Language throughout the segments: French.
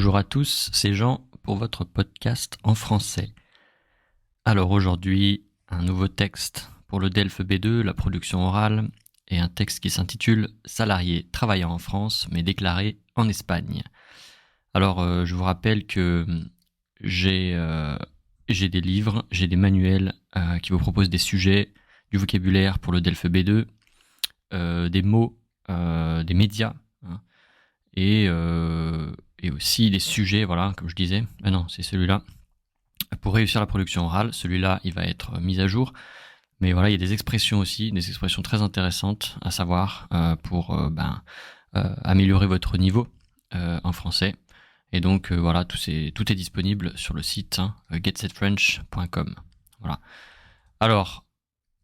Bonjour à tous, c'est Jean pour votre podcast en français. Alors aujourd'hui, un nouveau texte pour le DELF B2, la production orale, et un texte qui s'intitule « Salarié travaillant en France mais déclaré en Espagne ». Alors je vous rappelle que j'ai des livres, j'ai des manuels qui vous proposent des sujets, du vocabulaire pour le DELF B2, des mots, des médias, hein, et aussi des sujets, voilà, comme je disais. Ah non, c'est celui-là. Pour réussir la production orale, celui-là, il va être mis à jour. Mais voilà, il y a des expressions aussi, des expressions très intéressantes à savoir pour améliorer votre niveau en français. Et donc voilà, tout est disponible sur le site getsetfrench.com. Voilà. Alors,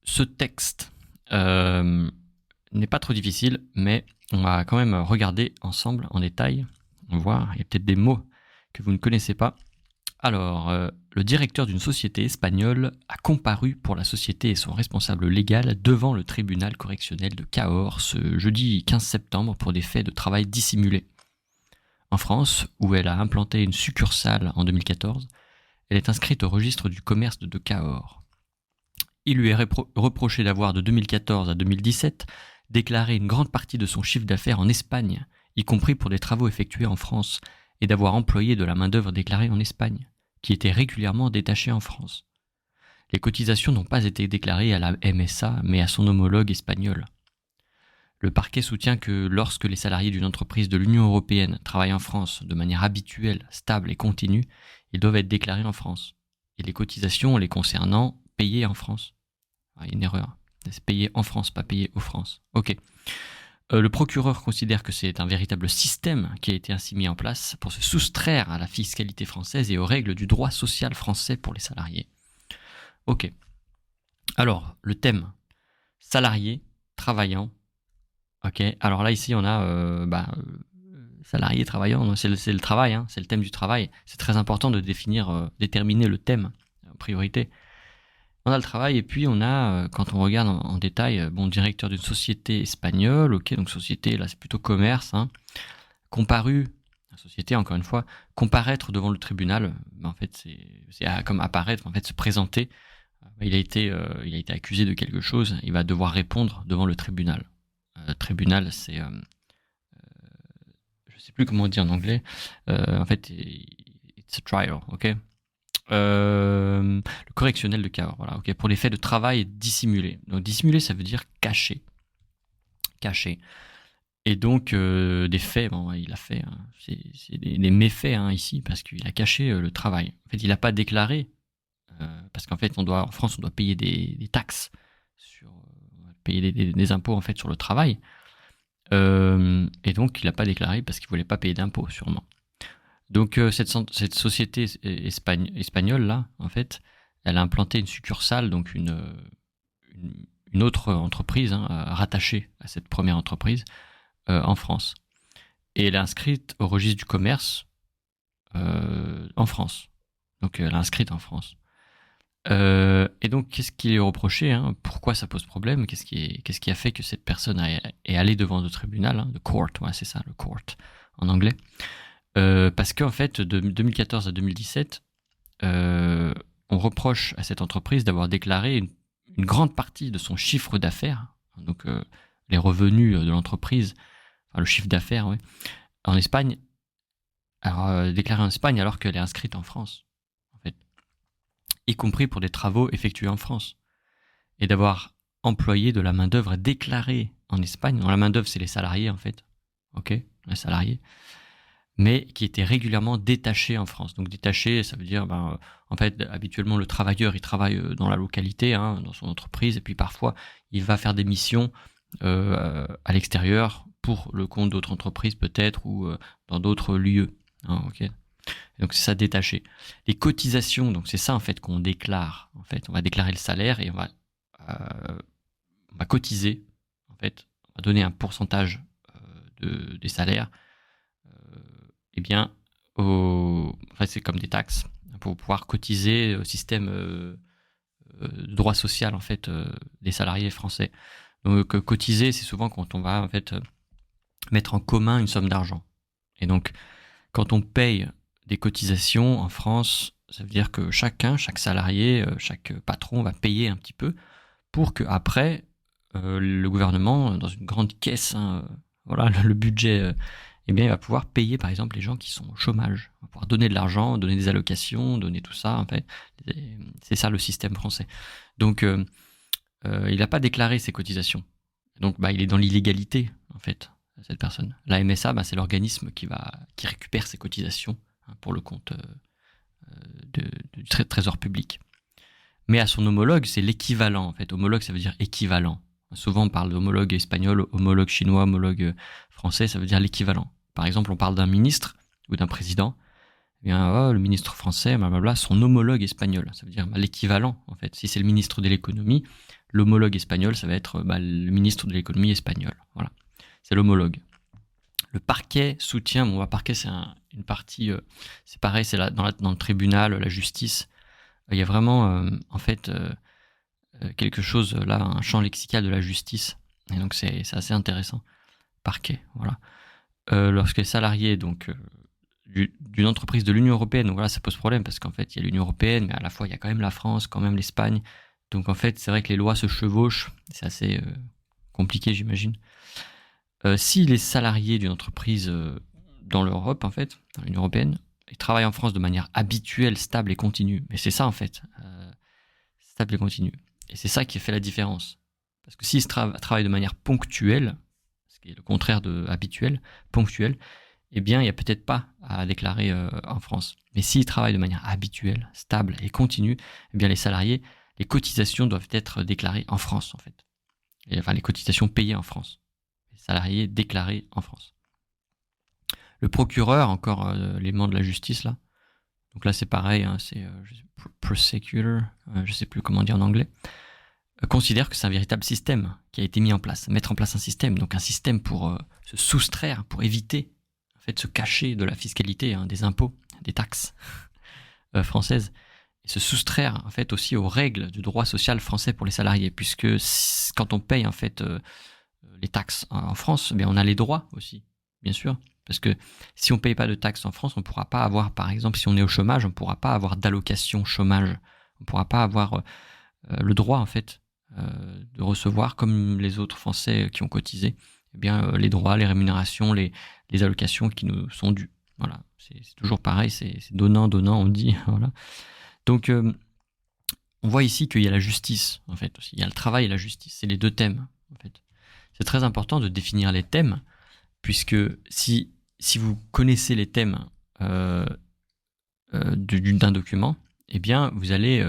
ce texte n'est pas trop difficile, mais on va quand même regarder ensemble en détail. On va voir, il y a peut-être des mots que vous ne connaissez pas. Alors, le directeur d'une société espagnole a comparu pour la société et son responsable légal devant le tribunal correctionnel de Cahors ce jeudi 15 septembre pour des faits de travail dissimulés. En France, où elle a implanté une succursale en 2014, elle est inscrite au registre du commerce de Cahors. Il lui est reproché d'avoir, de 2014 à 2017, déclaré une grande partie de son chiffre d'affaires en Espagne, y compris pour des travaux effectués en France, et d'avoir employé de la main-d'œuvre déclarée en Espagne, qui était régulièrement détachée en France. Les cotisations n'ont pas été déclarées à la MSA, mais à son homologue espagnol. Le parquet soutient que lorsque les salariés d'une entreprise de l'Union européenne travaillent en France de manière habituelle, stable et continue, ils doivent être déclarés en France. Et les cotisations les concernant payées en France. Il y a une erreur. C'est payé en France, pas payé aux France. Ok. Le procureur considère que c'est un véritable système qui a été ainsi mis en place pour se soustraire à la fiscalité française et aux règles du droit social français pour les salariés. Ok. Alors, le thème. Salarié, travaillant. Ok. Alors là, ici, on a salarié, travaillant. C'est le travail, hein, c'est le thème du travail. C'est très important de déterminer le thème en priorité. On a le travail et puis on a, quand on regarde en détail, directeur d'une société espagnole, ok, donc société, là c'est plutôt commerce, hein, comparu, la société encore une fois, comparaître devant le tribunal, en fait c'est comme apparaître, en fait se présenter, il a été accusé de quelque chose, il va devoir répondre devant le tribunal. Tribunal c'est, je sais plus comment dire en anglais, en fait it's a trial, ok. Le correctionnel de Cahors, voilà, ok, pour les faits de travail dissimulés. Donc dissimulé, ça veut dire caché. Caché. Et donc des faits, il a fait, hein, c'est des méfaits ici, parce qu'il a caché le travail. En fait, il n'a pas déclaré, parce qu'en fait, en France, on doit payer des taxes, payer des impôts en fait sur le travail. Et donc, il n'a pas déclaré parce qu'il ne voulait pas payer d'impôts, sûrement. Donc cette société espagnole là, en fait, elle a implanté une succursale, donc une autre entreprise rattachée à cette première entreprise en France. Et elle est inscrite au registre du commerce en France. Donc elle est inscrite en France. Et donc qu'est-ce qui est reproché, pourquoi ça pose problème, qu'est-ce qui a fait que cette personne est allée devant le tribunal, le court, ouais, c'est ça, le court en anglais. Parce qu'en fait, de 2014 à 2017, on reproche à cette entreprise d'avoir déclaré une grande partie de son chiffre d'affaires, donc les revenus de l'entreprise, enfin le chiffre d'affaires, ouais, en Espagne, alors déclaré en Espagne alors qu'elle est inscrite en France, en fait, y compris pour des travaux effectués en France, et d'avoir employé de la main-d'œuvre déclarée en Espagne. Donc la main-d'œuvre, c'est les salariés, en fait, ok, les salariés, mais qui était régulièrement détaché en France. Donc détaché, ça veut dire, en fait, habituellement, le travailleur, il travaille dans la localité, dans son entreprise, et puis parfois, il va faire des missions à l'extérieur pour le compte d'autres entreprises peut-être, ou dans d'autres lieux. Ok. Et donc c'est ça, détaché. Les cotisations, donc c'est ça en fait qu'on déclare. En fait, on va déclarer le salaire et on va cotiser. En fait, on va donner un pourcentage des salaires. C'est comme des taxes pour pouvoir cotiser au système de droit social en fait des salariés français. Donc cotiser, c'est souvent quand on va en fait mettre en commun une somme d'argent. Et donc quand on paye des cotisations en France, ça veut dire que chaque salarié, chaque patron va payer un petit peu pour que après le gouvernement, dans une grande caisse, voilà, le budget, eh bien, il va pouvoir payer par exemple les gens qui sont au chômage. On va pouvoir donner de l'argent, donner des allocations, donner tout ça. En fait, c'est ça le système français. Donc, il n'a pas déclaré ses cotisations. Donc, il est dans l'illégalité, en fait, cette personne. La MSA, c'est l'organisme qui récupère ses cotisations pour le compte du trésor public. Mais à son homologue, c'est l'équivalent, en fait. Homologue, ça veut dire équivalent. Souvent, on parle d'homologue espagnol, homologue chinois, homologue français, ça veut dire l'équivalent. Par exemple, on parle d'un ministre ou d'un président. Eh bien, le ministre français, blablabla, son homologue espagnol. Ça veut dire l'équivalent, en fait. Si c'est le ministre de l'économie, l'homologue espagnol, ça va être le ministre de l'économie espagnol. Voilà, c'est l'homologue. Le parquet soutient, le parquet c'est une partie, c'est pareil, c'est dans le tribunal, la justice. Il y a vraiment, en fait, quelque chose là, un champ lexical de la justice. Et donc c'est assez intéressant. Parquet, voilà. Lorsque les salariés, donc d'une entreprise de l'Union européenne, donc voilà, ça pose problème parce qu'en fait il y a l'Union européenne, mais à la fois il y a quand même la France, quand même l'Espagne. Donc en fait c'est vrai que les lois se chevauchent, c'est assez compliqué j'imagine. Si les salariés d'une entreprise dans l'Europe, en fait, dans l'Union européenne, ils travaillent en France de manière habituelle, stable et continue. Mais c'est ça en fait, stable et continue. Et c'est ça qui fait la différence. Parce que s'ils travaillent de manière ponctuelle, ce qui est le contraire de habituel, ponctuel, eh bien, il n'y a peut-être pas à déclarer en France. Mais s'ils travaillent de manière habituelle, stable et continue, eh bien, les salariés, les cotisations doivent être déclarées en France, en fait. Et, enfin, les cotisations payées en France. Les salariés déclarés en France. Le procureur, encore l'élément de la justice, là. Donc là, c'est pareil, c'est prosecutor, je ne sais plus comment dire en anglais, considère que c'est un véritable système qui a été mis en place. Mettre en place un système, donc un système pour se soustraire, pour éviter, en fait, se cacher de la fiscalité, des impôts, des taxes françaises, et se soustraire, en fait, aussi aux règles du droit social français pour les salariés, puisque quand on paye, en fait, les taxes en France, bien, on a les droits aussi, bien sûr. Parce que si on ne paye pas de taxes en France, on ne pourra pas avoir, par exemple, si on est au chômage, on ne pourra pas avoir d'allocation chômage. On ne pourra pas avoir le droit, en fait, de recevoir, comme les autres Français qui ont cotisé, eh bien, les droits, les rémunérations, les allocations qui nous sont dues. Voilà, c'est toujours pareil, c'est donnant, on dit. Voilà. Donc, on voit ici qu'il y a la justice, en fait, aussi. Il y a le travail et la justice. C'est les deux thèmes, en fait. C'est très important de définir les thèmes, puisque si vous connaissez les thèmes d'un document, eh bien, vous allez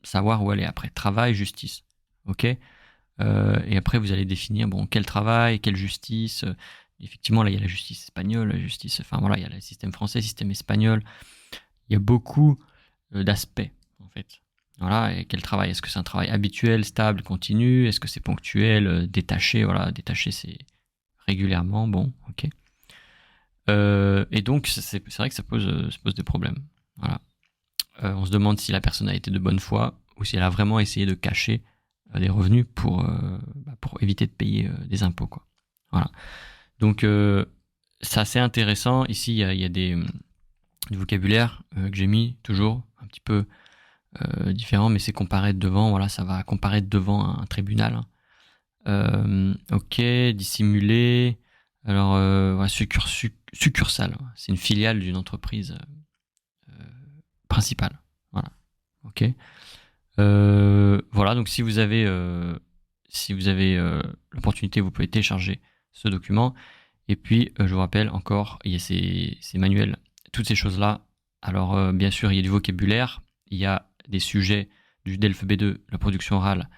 savoir où aller après. Travail, justice. Ok. Et après, vous allez définir, quel travail, quelle justice. Effectivement, là, il y a la justice espagnole, la justice... Enfin, voilà, il y a le système français, le système espagnol. Il y a beaucoup d'aspects, en fait. Voilà, et quel travail? Est-ce que c'est un travail habituel, stable, continu? Est-ce que c'est ponctuel, détaché? Voilà, détaché, c'est régulièrement, ok. Et donc, c'est vrai que ça pose des problèmes. Voilà. On se demande si la personne a été de bonne foi ou si elle a vraiment essayé de cacher des revenus pour éviter de payer des impôts, quoi. Voilà. Donc, c'est assez intéressant. Ici, il y a du vocabulaire que j'ai mis toujours un petit peu différent, mais c'est comparaître devant. Voilà, ça va comparaître devant un tribunal. Ok, dissimuler. Alors, succursale, c'est une filiale d'une entreprise principale. Voilà. Ok. Voilà. Donc, si vous avez l'opportunité, vous pouvez télécharger ce document. Et puis, je vous rappelle encore, il y a ces manuels, toutes ces choses-là. Alors, bien sûr, il y a du vocabulaire, il y a des sujets du DELF B2, la production orale.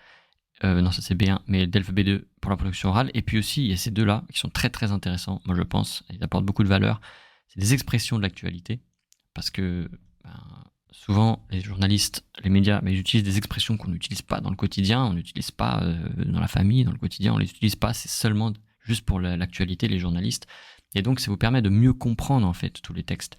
Non, ça c'est B1, mais DELF B2 pour la production orale. Et puis aussi, il y a ces deux-là qui sont très très intéressants, moi je pense. Ils apportent beaucoup de valeur. C'est des expressions de l'actualité. Parce que souvent, les journalistes, les médias, ils utilisent des expressions qu'on n'utilise pas dans le quotidien, on n'utilise pas dans la famille, dans le quotidien, on les utilise pas. C'est seulement juste pour l'actualité, les journalistes. Et donc, ça vous permet de mieux comprendre en fait tous les textes.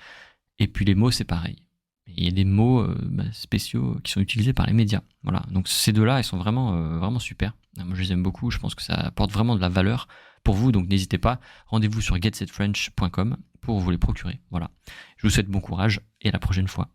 Et puis les mots, c'est pareil. Il y a des mots spéciaux qui sont utilisés par les médias. Voilà. Donc ces deux-là, ils sont vraiment super. Moi, je les aime beaucoup. Je pense que ça apporte vraiment de la valeur pour vous, donc n'hésitez pas, rendez-vous sur getsetfrench.com pour vous les procurer. Voilà. Je vous souhaite bon courage et à la prochaine fois.